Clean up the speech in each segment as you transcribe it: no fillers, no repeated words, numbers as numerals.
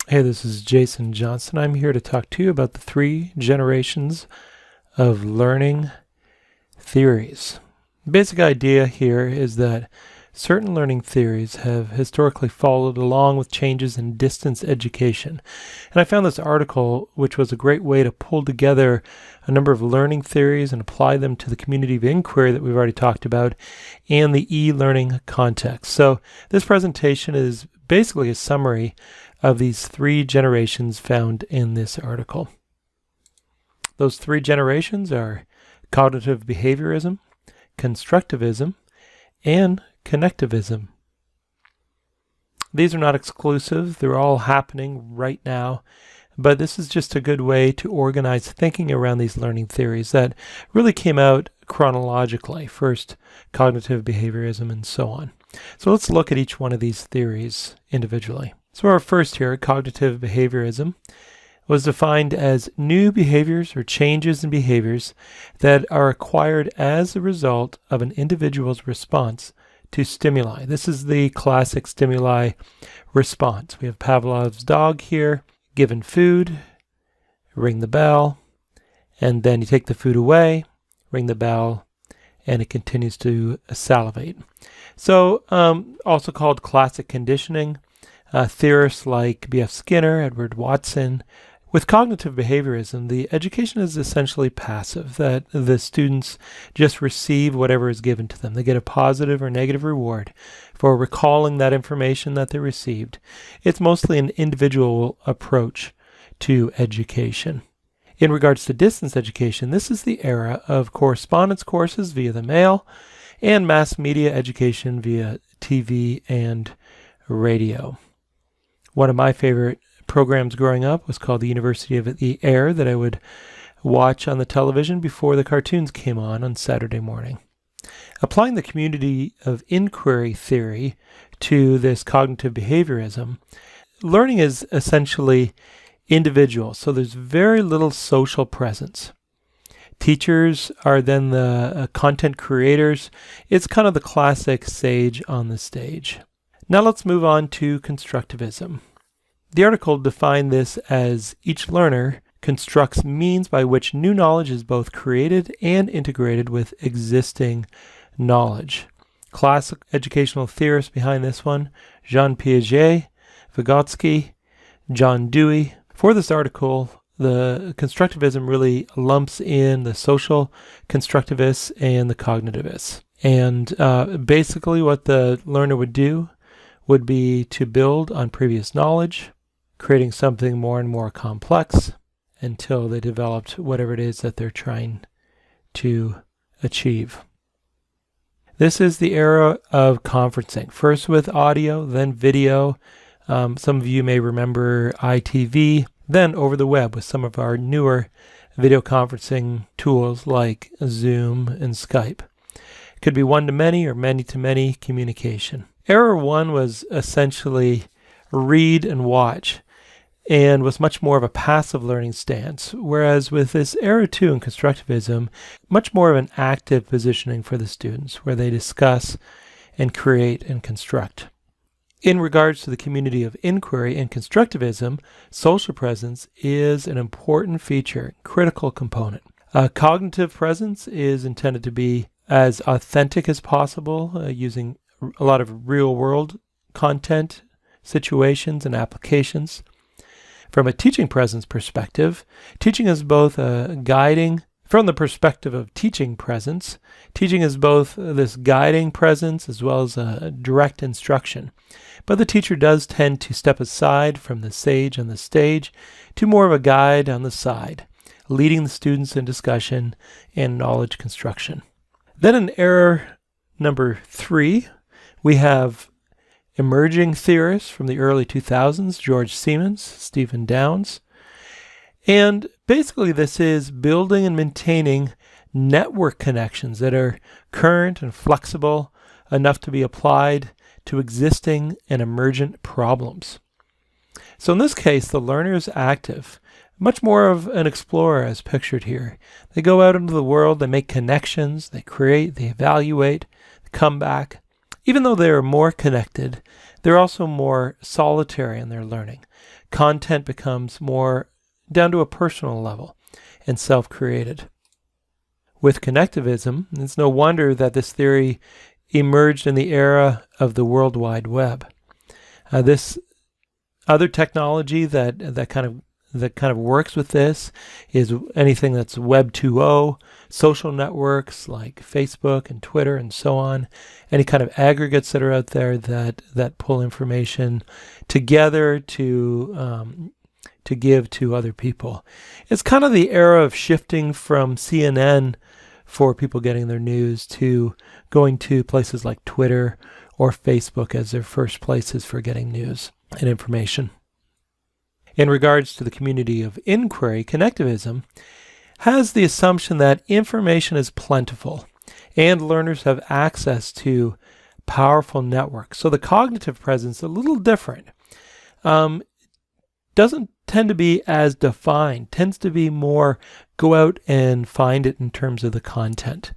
Hey, this is Jason Johnston. I'm here to talk to you about the 3 generations of learning theories. The basic idea here is that certain learning theories have historically followed along with changes in distance education. And I found this article, which was a great way to pull together a number of learning theories and apply them to the community of inquiry that we've already talked about and the e-learning context. So this presentation is basically a summary of these 3 generations found in this article. Those 3 generations are cognitive behaviorism, constructivism, and connectivism. These are not exclusive, they're all happening right now, but this is just a good way to organize thinking around these learning theories that really came out chronologically. First, cognitive behaviorism and so on. So let's look at each one of these theories individually. So our first here, cognitive behaviorism, was defined as new behaviors or changes in behaviors that are acquired as a result of an individual's response to stimuli. This is the classic stimuli response. We have Pavlov's dog here, given food, ring the bell, and then you take the food away, ring the bell, and it continues to salivate. So also called classic conditioning. Theorists like B.F. Skinner, Edward Watson. With cognitive behaviorism, the education is essentially passive, that the students just receive whatever is given to them. They get a positive or negative reward for recalling that information that they received. It's mostly an individual approach to education. In regards to distance education, this is the era of correspondence courses via the mail and mass media education via TV and radio. One of my favorite programs growing up was called the University of the Air that I would watch on the television before the cartoons came on Saturday morning. Applying the community of inquiry theory to this cognitive behaviorism, learning is essentially individual, so there's very little social presence. Teachers are then the content creators. It's kind of the classic sage on the stage. Now let's move on to constructivism. The article defined this as each learner constructs means by which new knowledge is both created and integrated with existing knowledge. Classic educational theorists behind this one, Jean Piaget, Vygotsky, John Dewey. For this article, the constructivism really lumps in the social constructivists and the cognitivists. And basically what the learner would do would be to build on previous knowledge, creating something more and more complex until they developed whatever it is that they're trying to achieve. This is the era of conferencing, first with audio, then video. Some of you may remember ITV, then over the web with some of our newer video conferencing tools like Zoom and Skype. It could be one-to-many or many-to-many communication. Era 1 was essentially read and watch and was much more of a passive learning stance, whereas with this Era 2 in constructivism, much more of an active positioning for the students where they discuss and create and construct. In regards to the community of inquiry in constructivism, social presence is an important feature, critical component. Cognitive presence is intended to be as authentic as possible, using a lot of real-world content, situations, and applications. From a teaching presence perspective, teaching is both guiding. From the perspective of teaching presence, teaching is both this guiding presence as well as a direct instruction. But the teacher does tend to step aside from the sage on the stage to more of a guide on the side, leading the students in discussion and knowledge construction. Then in era number 3, we have emerging theorists from the early 2000s, George Siemens, Stephen Downes. And basically this is building and maintaining network connections that are current and flexible enough to be applied to existing and emergent problems. So in this case, the learner is active, much more of an explorer as pictured here. They go out into the world, they make connections, they create, they evaluate, they come back. Even though they are more connected, they're also more solitary in their learning. Content becomes more down to a personal level and self-created. With connectivism, it's no wonder that this theory emerged in the era of the World Wide Web. This other technology that kind of works with this is anything that's Web 2.0, social networks like Facebook and Twitter and so on, any kind of aggregates that are out there that pull information together to give to other people. It's kind of the era of shifting from CNN for people getting their news to going to places like Twitter or Facebook as their first places for getting news and information. In regards to the community of inquiry, Connectivism has the assumption that information is plentiful and learners have access to powerful networks. So the cognitive presence is a little different. Doesn't tend to be as defined, tends to be more go out and find it in terms of the content.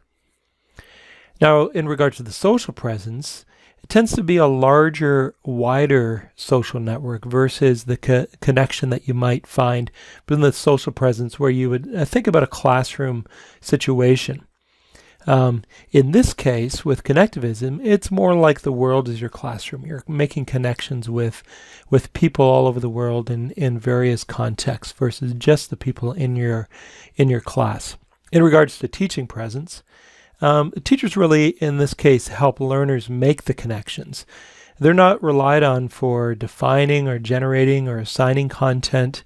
Now, in regards to the social presence, it tends to be a larger, wider social network versus the connection that you might find within the social presence where you would think about a classroom situation. In this case, with Connectivism, it's more like the world is your classroom. You're making connections with people all over the world in various contexts versus just the people in your class. In regards to teaching presence, teachers really, in this case, help learners make the connections. They're not relied on for defining or generating or assigning content.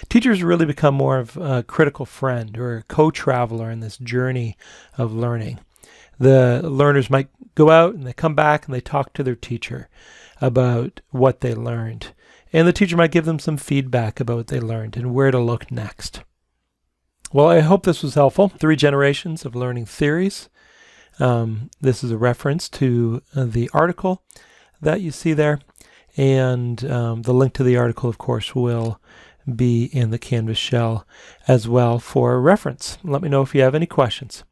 Teachers really become more of a critical friend or a co-traveler in this journey of learning. The learners might go out and they come back and they talk to their teacher about what they learned. And the teacher might give them some feedback about what they learned and where to look next. Well, I hope this was helpful. 3 generations of learning theories. This is a reference to the article that you see there, and the link to the article, of course, will be in the Canvas shell as well for reference. Let me know if you have any questions.